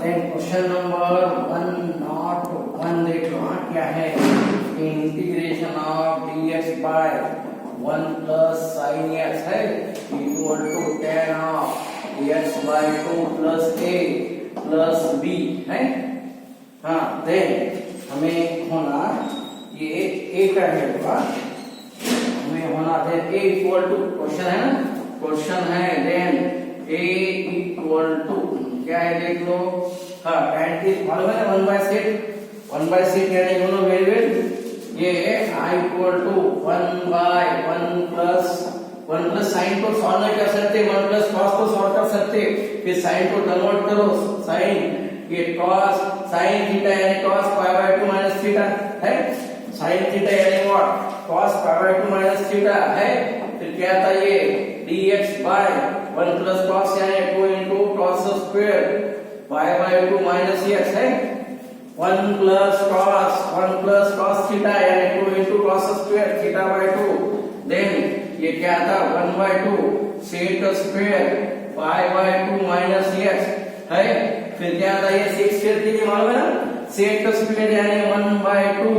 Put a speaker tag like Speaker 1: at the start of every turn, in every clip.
Speaker 1: Then question number 101 देख लो। क्या है? Integration of dx by 1 plus sin x है equal to tan of x by 2 plus a plus b है। हाँ, देन हमें होना ये a का है, हमें होना then a equal to question है ना, क्वेश्चन है देन a इक्वल टू क्या है देख लो। हाँ, tan की मालूम है ना 1 बाय सेक यानी दोनों वेरिएबल ये i equal to 1 by 1 plus sine को सॉल्व नहीं कर सकते, 1 प्लस कॉस को सॉल्व कर सकते, फिर साइन को कन्वर्ट करो, साइन ये कॉस साइन थीटा यानी cos pi by 2 minus theta है, साइन थीटा यानी what cos pi by 2 minus theta है। फिर क्या था ये dx बाय 1 प्लस कॉस यानी 2 into cos square pi by 2 minus x है, 1 प्लस कॉस थीटा यानी 2 into cos square theta by 2। Then ये क्या था 1 by 2 sec square pi by 2 minus x है। फिर क्या था ये सेक स्क्वायर के लिए मालूम है ना, सेक स्क्वायर यानी 1 बाय 2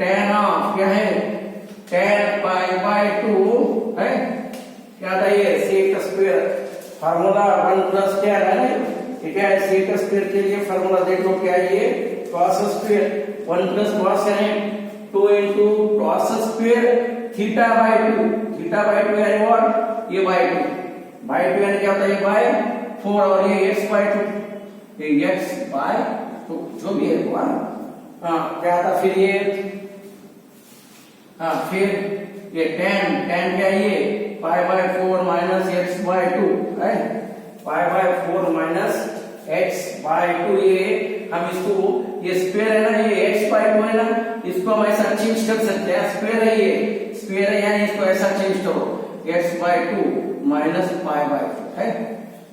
Speaker 1: tan ऑफ क्या है tan पाई बाय 2 है। क्या था ये सेक स्क्वायर फार्मूला 1 प्लस क्या है ना, ठीक है, सेक स्क्वायर के लिए फार्मूला देख लो क्या है ये cos स्क्वायर 1 प्लस cos यानी 2 into cos square theta by 2, theta by 2 यानी व्हाट ये बाय 2 यानी क्या होता है ये बाय 4 और ये x बाय 2, ये x बाय 2 जो भी है वो। हाँ, क्या था फिर ये, हाँ फिर ये tan क्या ये pi by 4 minus x by 2 है, pi by 4 minus x by 2। ये हम इसको ये स्क्वायर है ना, ये x बाय 2 है ना, इसको हम ऐसा चेंज कर सकते हैं, स्क्वायर है ये स्क्वायर है यानी इसको ऐसा चेंज करो x by 2 minus pi by 4 है।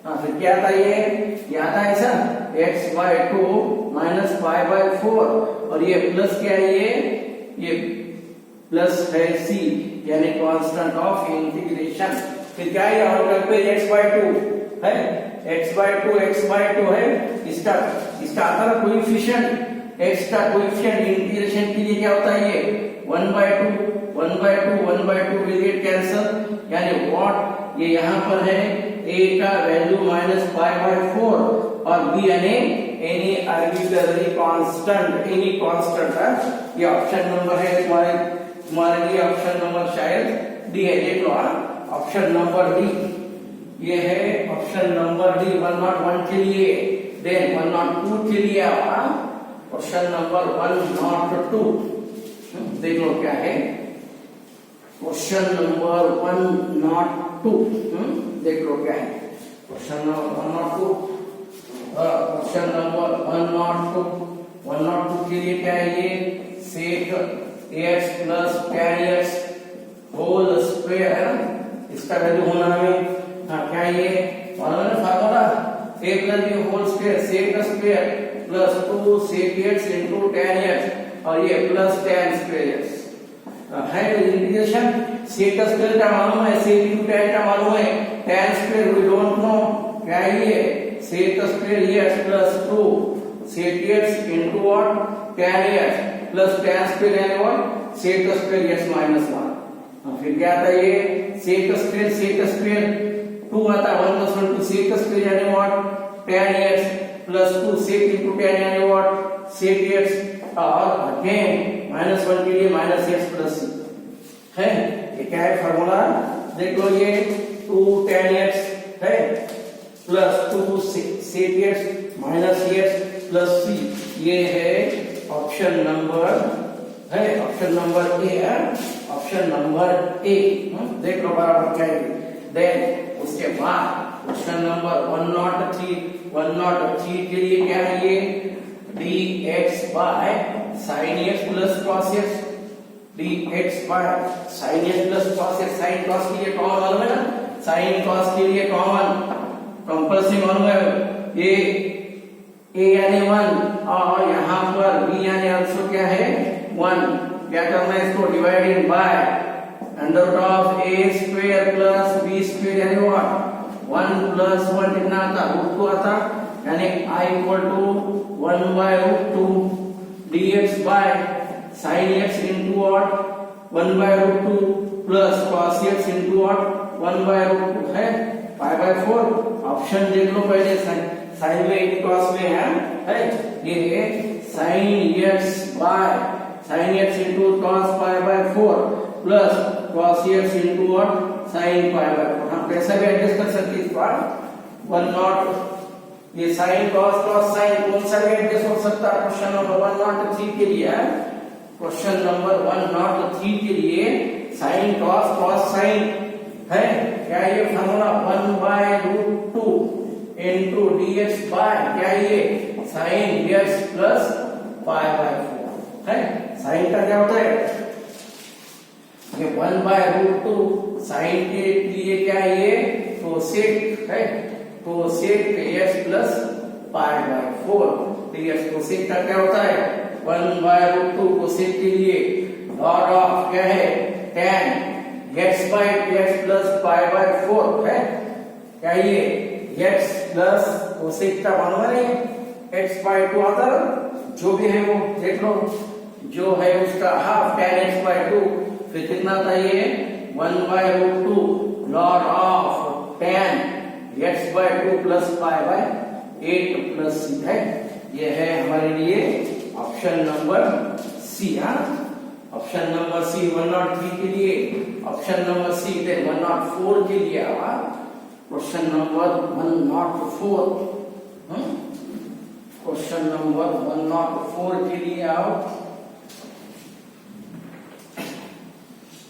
Speaker 1: हाँ, फिर क्या था ये आता है ऐसा x by 2 minus pi by 4 और ये प्लस क्या है ये प्लस है c यानी कांस्टेंट ऑफ इंटीग्रेशन। फिर क्या है और पे x बाय 2 है, x बाय 2 है, इसका आता है कोएफिशिएंट, x का कोएफिशिएंट इंटीग्रेशन के लिए क्या होता है ये 1 बाय 2 विल गेट कैंसल यानी व्हाट ये यहाँ पर है a का वैल्यू माइनस पाई बाय 4 और b यानी any arbitrary constant, any constant है। ये ऑप्शन नंबर है तुम्हारे लिए ऑप्शन नंबर शायद डी है, देख लो। ऑप्शन नंबर डी ये है, ऑप्शन नंबर डी 101 के लिए। देन 102 के लिए क्वेश्चन नंबर 102 देख लो क्या है, क्वेश्चन नंबर 102 देख लो क्या है, क्वेश्चन नंबर 102 क्वेश्चन नंबर 102 के लिए क्या है ये sec ax plus tan x whole square है ना, इसका वैल्यू होना हमें क्या ये मालूम है formula a plus b whole square sec square plus 2 sec x into tan x और ये प्लस tan स्क्वायर x है। इंटीग्रेशन सेक स्क्वायर का मालूम है, सेक इनटू tan का मालूम है, tan square we don't know क्या ये sec square x plus 2 sec x into what tan x plus tan square यानी what sec square x minus 1। फिर क्या आता है ये सेक स्क्वायर 2 आता है 1 प्लस 1 2 सेक स्क्वायर यानी what tan x plus 2 sec into tan यानी व्हाट सेक x और अगेन माइनस 1 के लिए माइनस x प्लस c है। ये क्या है फार्मूला देख लो, ये 2 tan x है plus 2 sec x minus x plus c, ये है ऑप्शन नंबर है, ऑप्शन नंबर ए है, ऑप्शन नंबर ए देख लो बराबर क्या है। देन उसके बाद क्वेश्चन नंबर 103 के लिए क्या है ये dx by sin x plus cos x, dx by sin x plus cos x, sin cos के लिए कॉमन मालूम है ना, sin cos के लिए कॉमन कंपल्सरी मालूम है, ये a यानी 1 और यहाँ पर b यानी आंसर क्या है 1। क्या करना है इसको dividing by under root of a square plus b square यानी व्हाट 1 प्लस 1 कितना आता रूट 2 आता यानी I equal to 1/√2 dx by sin x into what 1/√2 plus cos x into what 1/√2 है पाई बाय 4। ऑप्शन देख लो पहले, साइन में cos में है ये sin x by sin x into cos pi by 4 plus cos x into what sin pi by 4। हम कैसा भी एडजस्ट कर सकते हैं इस बार 1/0 ये sin cos cos sin कौन सा भी एडजस्ट हो सकता है। क्वेश्चन नंबर 103 के लिए है, क्वेश्चन नंबर 103 के लिए sin cos cos sin है क्या ये फॉर्मूला 1/√2 इनटू dx बाय क्या ये sin x plus pi by 4 है। sin का क्या होता है ये 1/√2 sin के लिए क्या है ये कोसेक है, cosec x plus pi by 4 dx। Cosec का क्या होता है 1/√2 कोसेक के लिए लॉग ऑफ क्या है tan x by x plus pi by 4 है क्या ये x प्लस कोसेक का बनवा नहीं x/2 आता जो भी है वो देख लो, जो है उसका हाफ tan x/2 फिर कितना था ये 1/√2 log of tan x/2 plus pi by 8 plus c है। ये है हमारे लिए option number C. Option number C 103 के लिए, ऑप्शन नंबर सी 104 के लिए आवा क्वेश्चन नंबर 104 क्वेश्चन नंबर 104 के लिए आओ।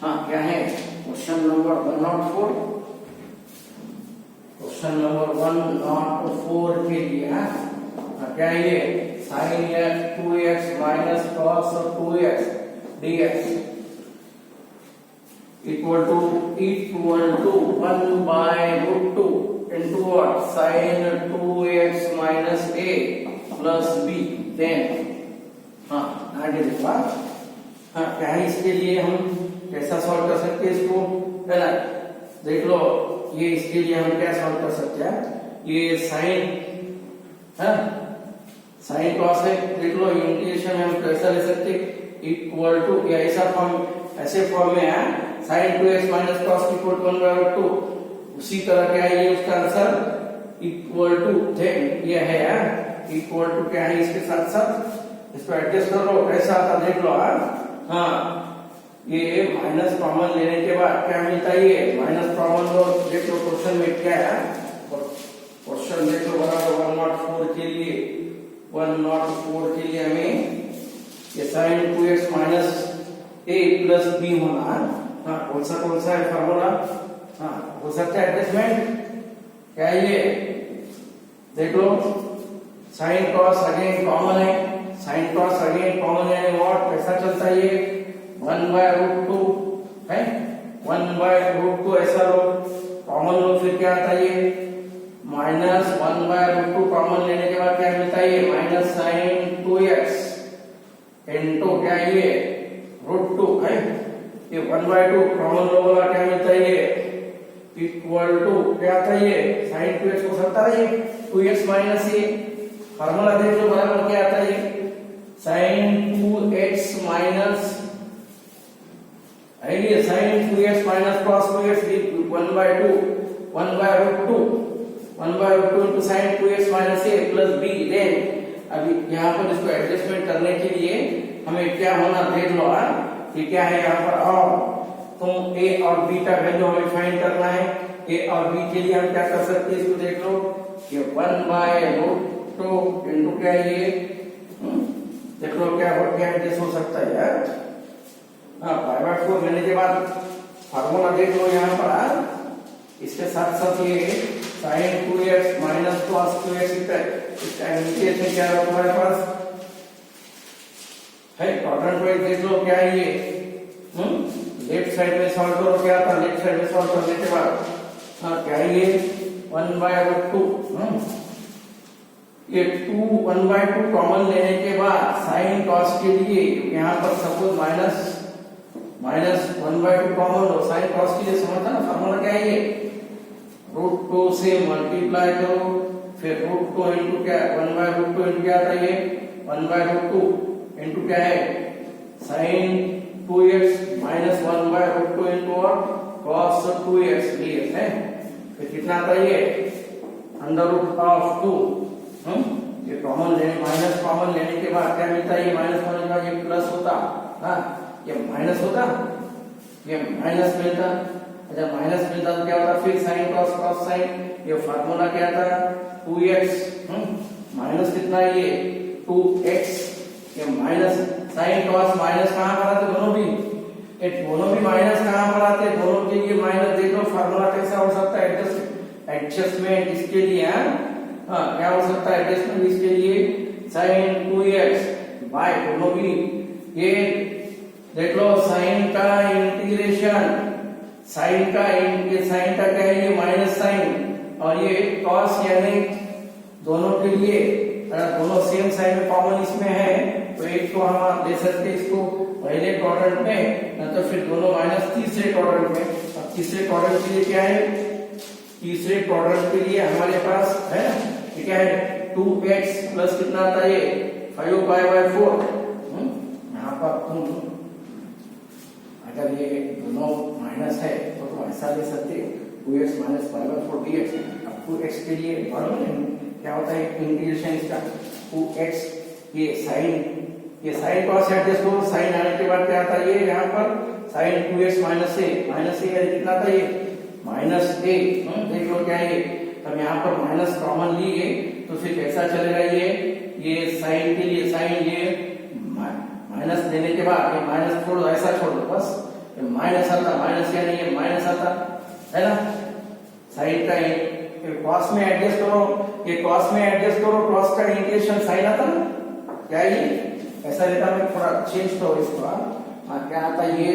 Speaker 1: हाँ क्या है क्वेश्चन नंबर 104, क्वेश्चन नंबर 104 के लिए क्या है ये sin x 2x minus cos 2x dx equal to 1/√2 into what sin 2x minus a plus b then आगे देखो। क्या है इसके लिए हम कैसा सॉल्व कर सकते हैं इसको पहला देख लो। ये इसके लिए हम क्या सॉल्व कर सकते हैं, ये साइन कॉस है देख लो, इंटीग्रेशन में हम कैसा ले सकते इक्वल टू ऐसा फॉर्म ऐसे फॉर्म में है sin 2x minus cos equal to 1/√2। उसी तरह क्या है ये उसका आंसर इक्वल टू ये है इक्वल टू क्या है इसके साथ साथ इसको एडजस्ट कर लो कैसा आता देख लो। ये माइनस कॉमन लेने के बाद क्या मिलता है ये माइनस कॉमन लो देख लो। क्वेश्चन में क्या है क्वेश्चन देख लो बराबर 104 के लिए 104 के लिए हमें ये sin 2x minus a plus b होना। कौन सा है फॉर्मूला हो सकता है एडजस्टमेंट क्या है ये देख लो। sin cos अगेन कॉमन है, sin cos अगेन कॉमन है व्हाट कैसा चलता है ये 1/√2 है 1/√2 ऐसा लो कॉमन लो फिर क्या आता है ये माइनस 1/√2 कॉमन लेने के बाद क्या मिलता है ये माइनस sin 2x इनटू क्या ये √2 है। ये 1/2 कॉमन लो वाला क्या मिलता है ये इक्वल टू क्या आता है ये sin 2x हो सकता है ये 2x माइनस a। फार्मूला देख लो बराबर क्या आता है ये sin 2x माइनस ये sin 2x minus cos 2x 1/2 into sin 2x minus a plus b। Then अभी यहाँ पर इसको एडजस्टमेंट करने के लिए हमें क्या होना देख लो कि क्या है यहाँ पर और तुम a और b का वैल्यू हमें फाइंड करना है। a और b के लिए हम क्या कर सकते हैं इसको देख लो ये 1/√2 इनटू क्या ये देख लो क्या एडजस्ट हो सकता है यार। पाई बाय 4 लेने के बाद फार्मूला देख लो यहाँ पर इसके साथ साथ ये sin 2x minus cos 2x इसका इंटीग्रेशन क्या है तुम्हारे पास है क्वाड्रेंट वाइज देख लो क्या है ये लेफ्ट साइड में सॉल्व करो क्या था लेफ्ट साइड में सॉल्व करने के बाद क्या है ये 1/√2 ये 1/2 कॉमन लेने के बाद sin cos के लिए यहाँ पर सपोज माइनस 1/2 कॉमन लो sin cos के लिए समझता ना फार्मूला क्या है ये √2 से मल्टीप्लाई करो फिर रूट टू इंटू क्या, 1/√2 इंटू क्या आता है ये, 1/√2 इंटू क्या है, साइन 2x माइनस 1/√2 इंटू और cos 2x dx है। फिर कितना आता है ये, √2। ये कॉमन लेने, माइनस कॉमन लेने के बाद क्या मिलता है, ये माइनस होने के बाद ये प्लस होता, हाँ ये माइनस होता, ये माइनस मिलता। अच्छा माइनस मिलता तो क्या होता, फिर साइन कॉस कॉस साइन, ये फार्मूला क्या था 2x, माइनस कितना है ये 2x, ये माइनस साइन कॉस माइनस कहां पर आते दोनों भी, ये दोनों भी माइनस कहां पर आते, दोनों के लिए माइनस। देख लो फार्मूला कैसा हो सकता है, एडजस्टमेंट इसके लिए, हाँ क्या हो सकता है एडजस्टमेंट इसके लिए, साइन 2x बाय दोनों भी, ये देख लो साइन का इंटीग्रेशन, साइन का ये साइन का क्या है, ये माइनस साइन, और ये कॉस यानी दोनों के लिए दोनों सेम साइन में कॉमन इसमें है, तो एक तो हम ले सकते हैं इसको पहले क्वाड्रेंट में, न तो फिर दोनों माइनस तीसरे क्वाड्रेंट में। अब तीसरे क्वाड्रेंट के लिए क्या है, तीसरे क्वाड्रेंट के लिए हमारे पास है क्या है 2x प्लस कितना आता है, 5/4। यहाँ पर अगर ये दोनों माइनस है तो तुम ऐसा ले सकते 2x माइनस 5/4 dx। अब 2x के लिए क्या होता है इंटीग्रेशन इसका 2x, ये साइन कॉस एडजस्ट हो, साइन आने के बाद क्या आता है ये यहाँ पर साइन 2x माइनस a कितना था ये -a। देख लो क्या है, अब यहाँ पर माइनस कॉमन लिए तो फिर कैसा चलेगा ये साइन के लिए, साइन ये माइनस देने के बाद ये माइनस छोड़ दो, ऐसा छोड़ दो बस, ये माइनस आता, माइनस या नहीं ये माइनस आता है ना, साइन का कॉस में एडजस्ट करो, ये कॉस में एडजस्ट करो, कॉस का इंटीग्रेशन साइन आता ना, क्या ये ऐसा लेता, मैं थोड़ा चेंज करो इसको, हाँ क्या आता ये,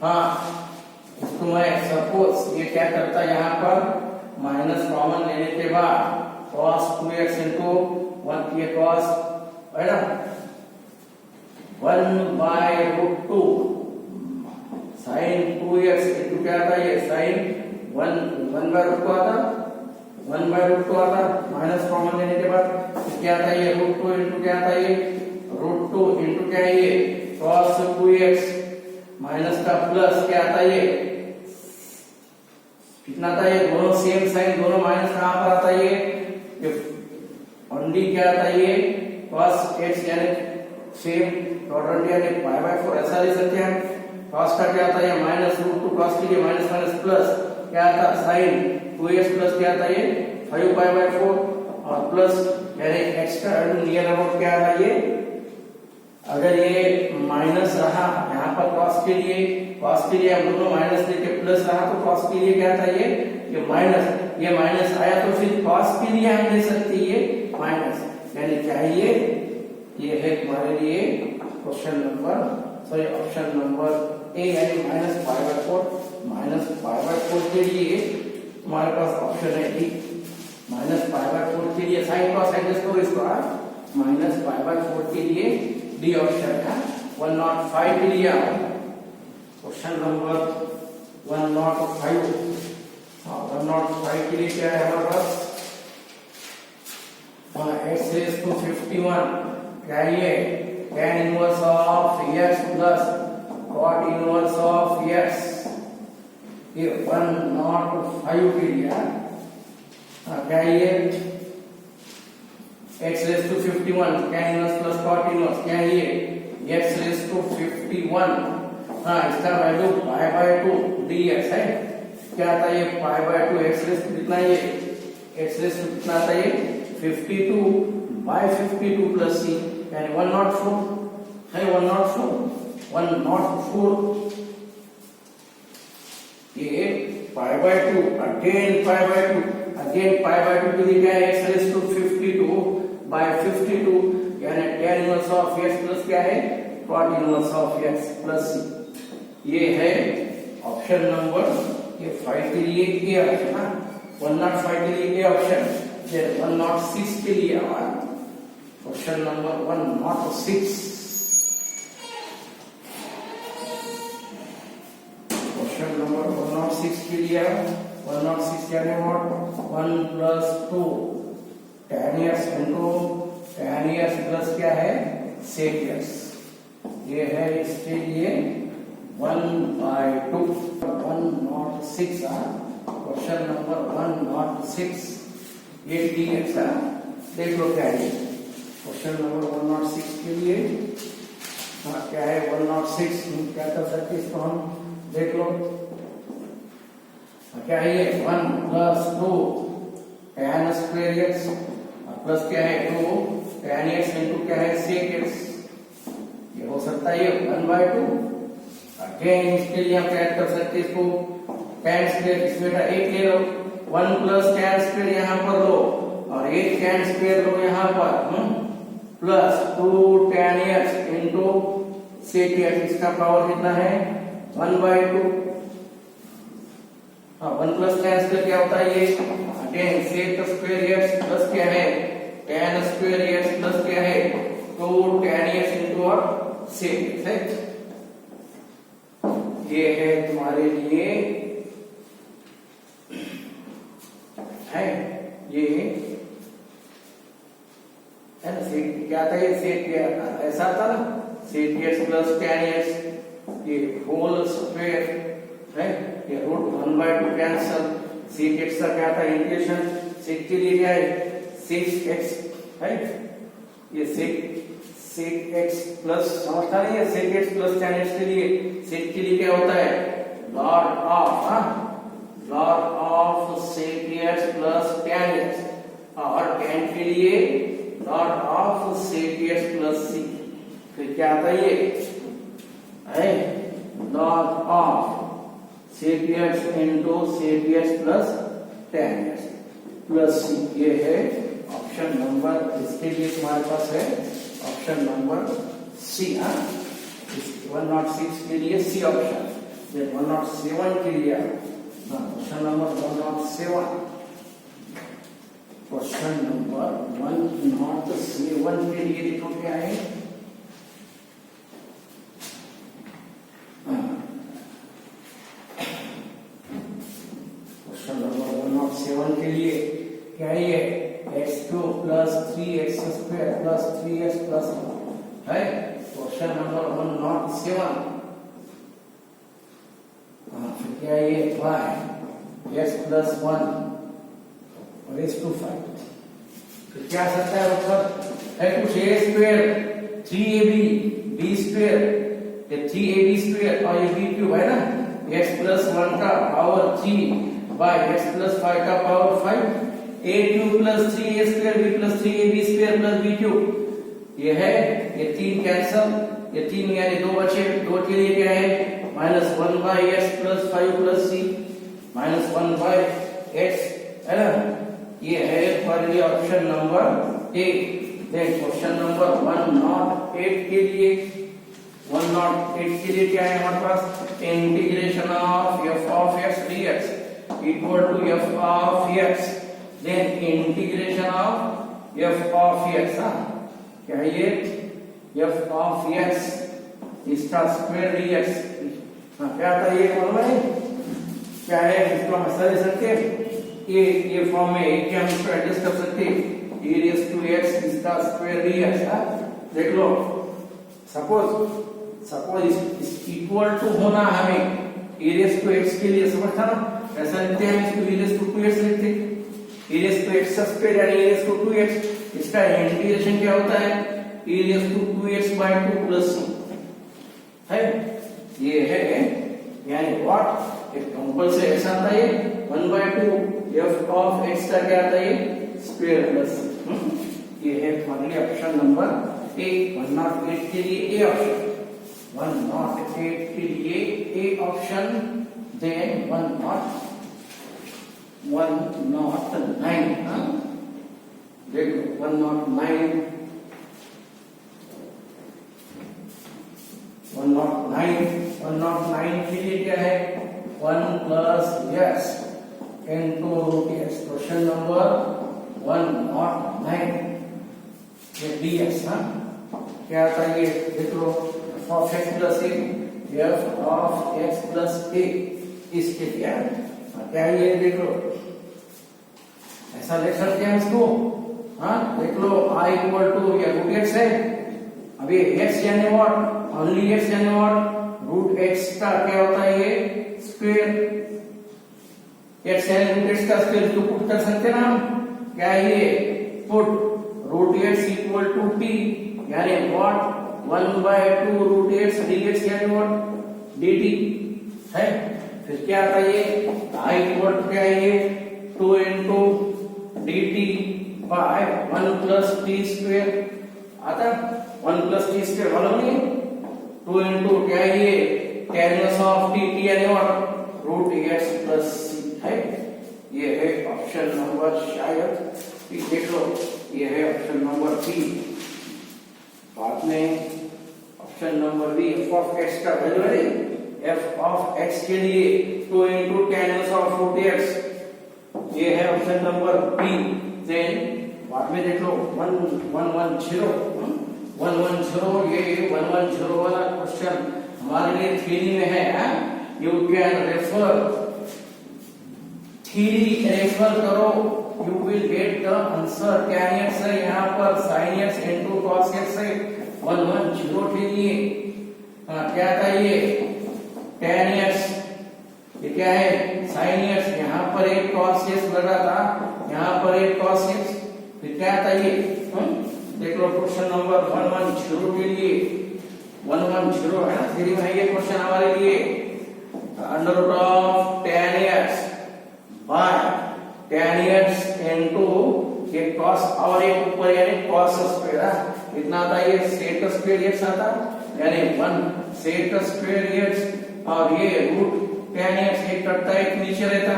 Speaker 1: हाँ इसको मैं सपोज ये क्या करता यहाँ पर माइनस कॉमन लेने के बाद cos 2x इंटू 1, ये cos है ना 1/√2 साइन 2x इंटू क्या आता है ये साइन 1/√2 आता, 1/√2 आता, माइनस कॉमन लेने के बाद क्या आता है ये √2 इंटू क्या आता है ये √2 इंटू क्या है ये cos 2x माइनस का प्लस क्या आता है ये कितना आता है, दोनों सेम साइन, दोनों माइनस कहां पर आता है ये ओनली क्या आता है ये cos x यानी सेम क्वाड्रेंट यानी π/4 ऐसा ले सकते हैं। cos का क्या आता है -√2, cos के लिए माइनस माइनस प्लस क्या आता साइन 2x प्लस क्या आता ये 5/4 और प्लस यानी x का नियर अबाउट क्या आता ये, अगर ये माइनस रहा यहाँ पर cos के लिए हम दोनों माइनस लेके प्लस रहा तो cos के लिए क्या था ये माइनस आया तो फिर cos के लिए हम ले सकते ये माइनस, यानी क्या है ये है हमारे लिए क्वेश्चन नंबर ऑप्शन नंबर ए यानी -π/4 के लिए हमारे पास ऑप्शन है डी, -π/4 के लिए साइन कॉस एडजस्ट करो इसको, -π/4 के लिए डी ऑप्शन है। 105 के लिए क्वेश्चन नंबर 105, 105 के लिए क्या है हमारे पास, x⁻51 क्या ये tan inverse of x plus cot inverse of x, ये 105 के लिए क्या ये x⁻51 tan inverse plus cot inverse क्या ये x⁻51, हाँ इसका वैल्यू π/2 dx है, क्या आता है ये π/2 x कितना ये x कितना आता है 52/52 प्लस c यानी 104 है, 104 ये π/2 अगेन π/2 के लिए क्या है x⁻52/52 यानी tan inverse of x plus क्या है cot inverse of x plus c, ये है ऑप्शन नंबर ये 5 के लिए ए ऑप्शन, 105 के लिए ए ऑप्शन, 106 के लिए क्वेश्चन नंबर 106, क्वेश्चन नंबर 106 के लिए 106 क्या है what 1 plus 2 tan x into tan x plus क्या है sec x, ये है इसके लिए 1/2 106 क्वेश्चन नंबर 106 ये dx है। देख लो क्या है क्वेश्चन नंबर 106 के लिए क्या है 106 क्या कर सकते इसको हम देख लो क्या है ये 1 plus 2 tan square x plus क्या है 2 tan x इंटू क्या है sec x, ये हो सकता है ये 1/2। अगेन इसके लिए हम ऐड कर सकते हैं इसको tan स्क्वायर, इसमें बेटा एक ले लो 1 प्लस tan स्क्वायर यहाँ पर लो और एक tan स्क्वायर लो यहाँ पर plus 2 tan x into sec x, इसका पावर कितना है 1/2। 1 प्लस tan स्क्वायर क्या होता है ये again sec square x plus क्या है tan स्क्वायर x प्लस क्या है 2 tan x इंटू और sec x है। ये है तुम्हारे लिए है ये है ना sec क्या था ये sec क्या ऐसा था ना sec x plus tan x ये होल स्क्वायर है, ये रूट 1/2 कैंसल, sec x का क्या था इंटीग्रेशन sec के लिए क्या है sec x है, ये sec x प्लस समझता नहीं है sec x plus tan x के लिए sec के लिए क्या होता है log of sec x plus tan x और tan के लिए log of sec x plus c, फिर क्या आता है ये है log of sec x into sec x plus tan x plus c, ये है ऑप्शन नंबर इसके लिए तुम्हारे पास है ऑप्शन नंबर सी। 106 के लिए सी ऑप्शन, 107 के लिए क्वेश्चन नंबर 107 क्वेश्चन नंबर 107 के लिए देखो क्या है क्वेश्चन नंबर 107 के लिए क्या है ये x2 plus 3x square plus 3x plus है क्वेश्चन नंबर 107। फिर क्या है ये y x plus 1 raise to 5, फिर क्या सकता है मतलब है कुछ a square 3ab b square ये 3ab स्क्वायर और ये b क्यूब है ना x प्लस 1 का पावर 3 बाय x प्लस 5 का power 5 a cube plus 3a square b plus 3ab square plus b cube, ये है ये 3 कैंसल, ये 3 यानी 2 बचे, 2 के लिए क्या है -1 बाय x प्लस 5 प्लस c -1 बाय x है ना, ये है फॉर ये option number A. Then question number 108 के लिए 108 के लिए क्या है हमारे पास integration of f of x dx equal to f of x, then integration of f of x क्या है ये f of x इसका स्क्वायर dx क्या था ये मालूम है क्या है इसको हम ऐसा ले सकते हैं ये फॉर्म में एक हम इसको एडजस्ट कर सकते हैं e raised to x इसका स्क्वायर dx देख लो सपोज इस इक्वल टू होना हमें e raised to x के लिए समझता ना ऐसा लिखते हैं इसको e raised to 2x लिखते हैं e raised to x square यानी e raised to 2x, इसका इंटीग्रेशन क्या होता है e raised to 2x by 2 plus c है, ये है यानी व्हाट एक कंपल्सरी ऐसा आता है 1/2 f of x का क्या आता है स्क्वायर प्लस ये है फाइनली ऑप्शन नंबर ए। 108 के लिए ए ऑप्शन, 108 के लिए ए ऑप्शन, देन 109 देखो 109 के लिए क्या है 1 plus x into root x, question number 109 ये dx क्या आता है ये देख लो f of x plus a f of x plus a इसके लिए क्या ये देख लो, ऐसा लिख सकते हैं इसको। हाँ देख लो, I इक्वल टू ये रूट एक्स है, अभी एक्स यानी व्हाट, ओनली एक्स यानी व्हाट, रूट एक्स का क्या होता है ये स्क्वायर, एक्स यानी रूट एक्स का स्क्वायर, तो पुट कर सकते हैं ना हम, क्या है ये put root x equal to t यानी what 1/2 root x d x यानी व्हाट डी टी है। फिर क्या आता है ये I इक्वल टू क्या है ये 2 into D T by 1 plus T square, आता 1 प्लस टी स्क्वायर मालूम नहीं, 2 इंटू क्या है ये tan ऑफ टी, टी यानी व्हाट रूट एक्स प्लस सी है। ये है ऑप्शन नंबर, शायद देख लो ये है ऑप्शन नंबर बी। बाद में option number B F of X का वैल्यू है, एफ ऑफ एक्स के लिए 2 into tan of root X, ये है ऑप्शन नंबर बी। देन बाद में देख लो 110 ये 110 वाला क्वेश्चन हमारे लिए थ्योरी में है। यू कैन रेफर करो, you will get the answer. tan x है यहाँ पर sin x into cos x है 110 के लिए। क्या था ये tan x, ये क्या है sin x, यहाँ पर एक cos x लगा था, यहाँ पर एक cos x, फिर क्या था ये देख लो क्वेश्चन नंबर 110 के लिए 110 है ना, थ्योरी में है ये क्वेश्चन हमारे लिए। Under root of tan x by tan x into ये cos और एक ऊपर यानी cos स्क्वायर, इतना आता ये sec स्क्वायर x आता यानी 1 sec स्क्वायर x और ये रूट tan x एक कटता है एक नीचे रहता,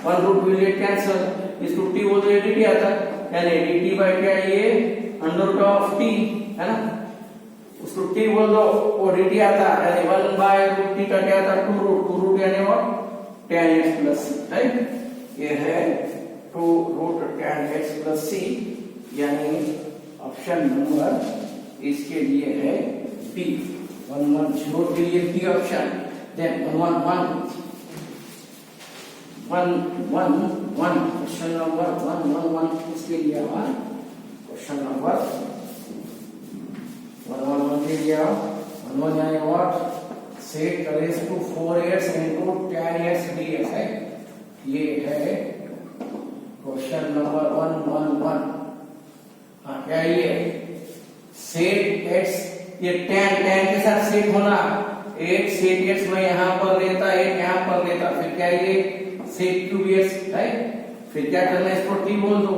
Speaker 1: 1 रूट विल गेट कैंसिल, इसको t बोल दो dt आता यानी dt बाय क्या ये अंडर रूट ऑफ t है ना, उसको t बोल दो और dt आता यानी 1 बाय रूट t का क्या आता 2 रूट यानी what tan x plus c है। ये है 2 root tan x plus c यानी ऑप्शन नंबर इसके लिए है बी, 110 के लिए B option. Then 111 question number 111 इसके लिए हमारा क्वेश्चन नंबर 111 के लिए 11 यानी what sec raise to 4x into tan x dx है। ये है क्वेश्चन नंबर 111। हाँ क्या ये sec x, ये tan के साथ sec होना, एक sec x में यहाँ पर लेता एक यहाँ पर लेता, फिर क्या ये sec क्यूब x है, फिर क्या करना है इसको t बोल दो,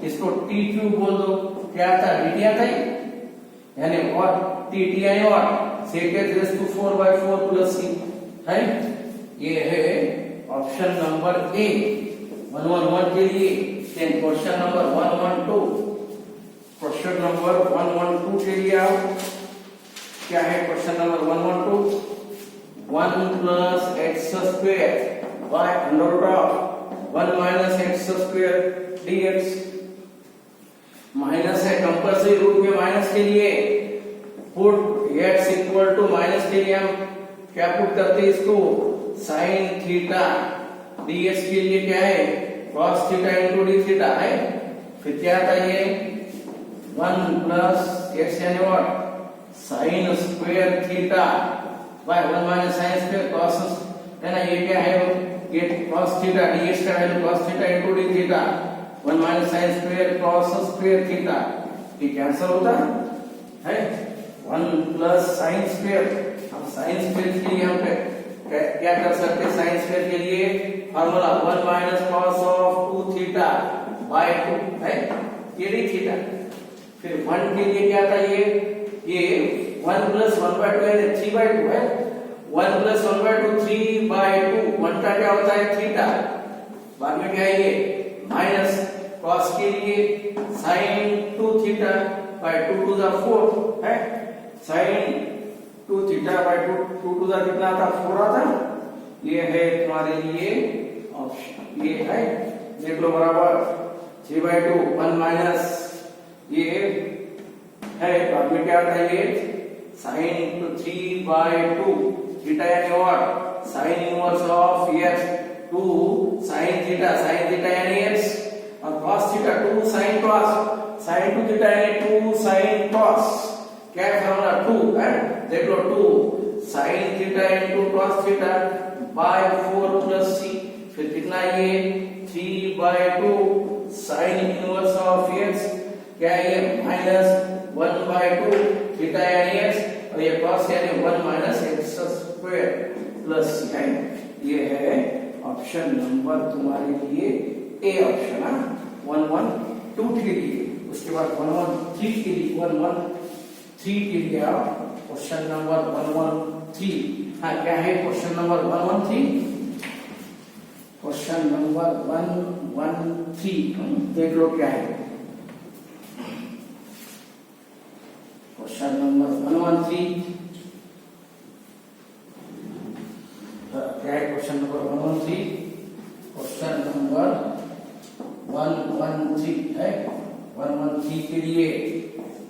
Speaker 1: इसको t क्यूब बोल दो, क्या आता dt आता है यानी व्हाट t यानी what sec x raise to 4/4 plus c है। ये है ऑप्शन नंबर ए 111 के लिए। Then question number 112, question number 112 के लिए आओ, क्या है question number 112, 1 plus X square by under root of 1 minus X square dx, minus है कंपल्सरी रूट में माइनस के लिए put x equal to minus के लिए हम क्या पुट करते हैं इसको sin थीटा dx के लिए क्या है cos theta into D theta है। फिर क्या आता है ये 1 प्लस x यानी what sin square theta bye 1 minus sin square cos है ना, ये क्या है ये cos थीटा dx का value cos theta into D theta 1 minus sin square cos square theta, ये कैंसिल होता है 1 प्लस sin स्क्वायर। हम sin स्क्वायर के लिए हम क्या कर सकते हैं, sin स्क्वायर के लिए formula 1 minus cos of 2 theta by 2 है ये डी थीटा। फिर 1 के लिए क्या था ये 1 प्लस 1/2 है 3/2 है, 1 प्लस 1/2 3/2, 1 का क्या होता है थीटा, बाद में क्या है ये माइनस cos के लिए sin 2 theta by 2 to the 4 है, sin 2 theta by 2 to the कितना आता 4 आता। ये है तुम्हारे लिए ऑप्शन, ये है देख लो बराबर 3/2 1 माइनस ये है, बाद में क्या आता है ये sin 3/2 थीटा यानी what sin inverse of x 2 sin theta यानी x, और cos theta 2 sin cos, sin 2 theta यानी 2 sin cos, क्या है फॉर्मूला 2 है, देख लो 2 sin theta into cos theta by 4 plus c, फिर कितना ये 3/2 sin इनवर्स ऑफ x, क्या है ये माइनस 1/2 थीटा यानी x, और ये cos यानी 1 minus x square plus c है। ये है ऑप्शन नंबर तुम्हारे लिए ए ऑप्शन, 112 के लिए। उसके बाद 113 के लिए, 113 के लिए आप क्वेश्चन नंबर 113, हाँ क्या है क्वेश्चन नंबर 113, क्वेश्चन नंबर 113 देख लो क्या है क्वेश्चन नंबर 113, क्या है क्वेश्चन नंबर 113, क्वेश्चन नंबर 113 है। 113 के लिए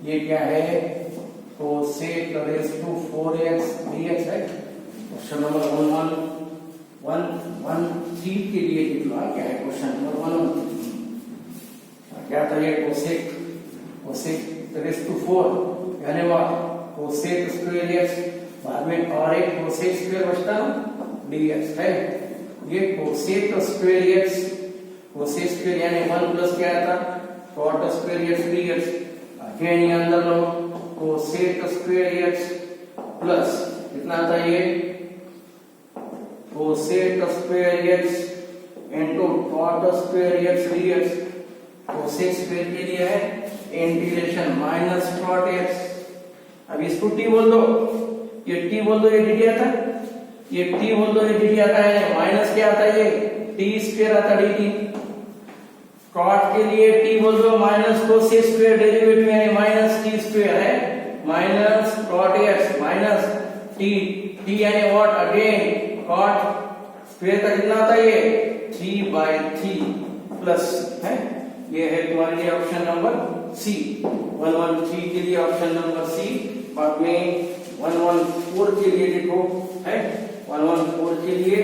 Speaker 1: ये क्या है, cosec raised to 4x dx है। क्वेश्चन नंबर 113 के लिए कितना क्या है क्वेश्चन नंबर 113, क्या था ये cosec raised to 4 यानी वह cosec स्क्वायर x, बाद में और एक cosec स्क्वायर बचता dx है। ये cosec स्क्वायर यानी 1 प्लस क्या था cot square x dx, again ये अंदर लो cosec स्क्वायर x प्लस कितना था ये cosec square x into cot square x dx। cosec square के लिए है इंटीग्रेशन माइनस cot x, अब इसको t बोल दो, ये t बोल दो, ये dt आता है, ये t बोल दो, ये dt आता है, माइनस क्या आता है ये t स्क्वायर आता है dt। cot के लिए t बोल दो माइनस cosec स्क्वायर डेरिवेटिव यानी माइनस t स्क्वायर है, minus cot x minus t यानी व्हाट अगेन cot स्क्वायर का कितना आता है ये 3/3 प्लस है। ये है तुम्हारे लिए ऑप्शन नंबर सी, 113 के लिए ऑप्शन नंबर सी। बाद में 114 के लिए देखो है, 114 के लिए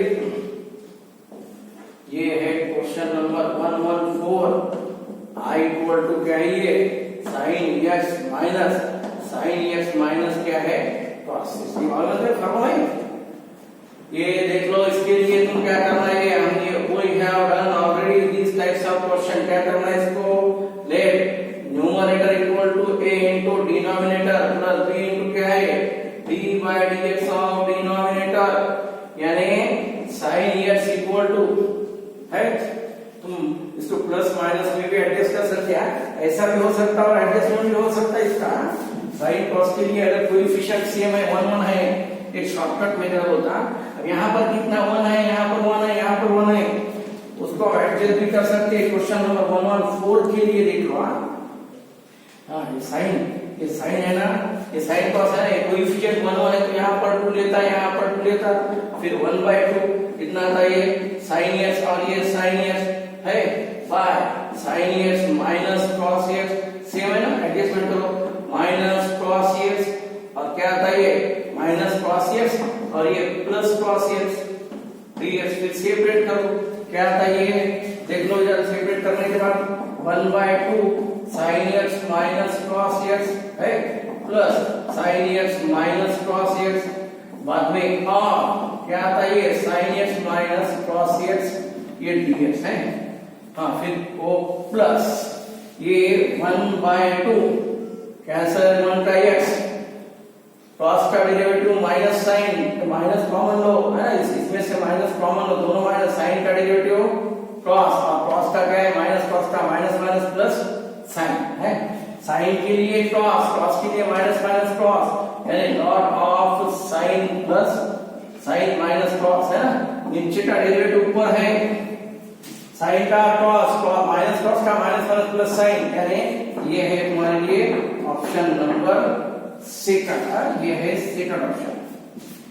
Speaker 1: ये है question number 114, i equal to क्या है ये sin x माइनस क्या है cos, इसकी मालूम है फॉर्मूला है ये, देख लो इसके लिए तुम क्या करना है, हम ये we have done already this types of question, क्या करना है इसको, let numerator equal to a into denominator plus b into क्या है d/dx ऑफ डिनोमिनेटर, यानी sin x इक्वल टू है, तुम इसको प्लस माइनस में भी एडजस्ट कर सकते हैं, ऐसा भी हो सकता है और एडजस्टमेंट भी हो सकता है इसका। sin cos के लिए अगर कोएफिशिएंट सेम है 1 1 है, एक शॉर्टकट मेथड होता, अब यहाँ पर कितना 1 है, यहाँ पर 1 है, यहाँ पर 1 है, उसको एडजस्ट भी कर सकते हैं। क्वेश्चन नंबर 114 के लिए देख लो, हाँ ये साइन है ना, ये साइन cos है, कोएफिशिएंट 1 1 है तो यहाँ पर 2 लेता, यहाँ पर 2 लेता, फिर 1/2 कितना था ये sin x, और ये sin x है by sin x minus cos x, same है ना, एडजस्टमेंट करो, माइनस cos x और क्या था ये माइनस cos x और ये प्लस cos x dx, फिर सेपरेट करो, क्या था ये देख लो इधर, सेपरेट करने के बाद 1/2 sin x minus cos x है plus sin x minus cos x, बाद में क्या था ये sin x minus cos x ये dx है, हाँ फिर वो प्लस ये 1/2 कैंसल 1 का x, cos का डेरिवेटिव माइनस साइन, तो माइनस कॉमन लो है ना, इसमें से माइनस कॉमन लो, दोनों माइनस, साइन का डेरिवेटिव cos, और cos का क्या है माइनस, cos का माइनस माइनस प्लस साइन है, साइन के लिए cos के लिए माइनस माइनस cos, यानी lot of sine plus sign minus cos है ना, नीचे का डेरिवेटिव ऊपर है, साइन का cos माइनस cos का माइनस माइनस प्लस साइन, यानी ये है तुम्हारे लिए ऑप्शन नंबर सेकंड, ये है सेकंड ऑप्शन।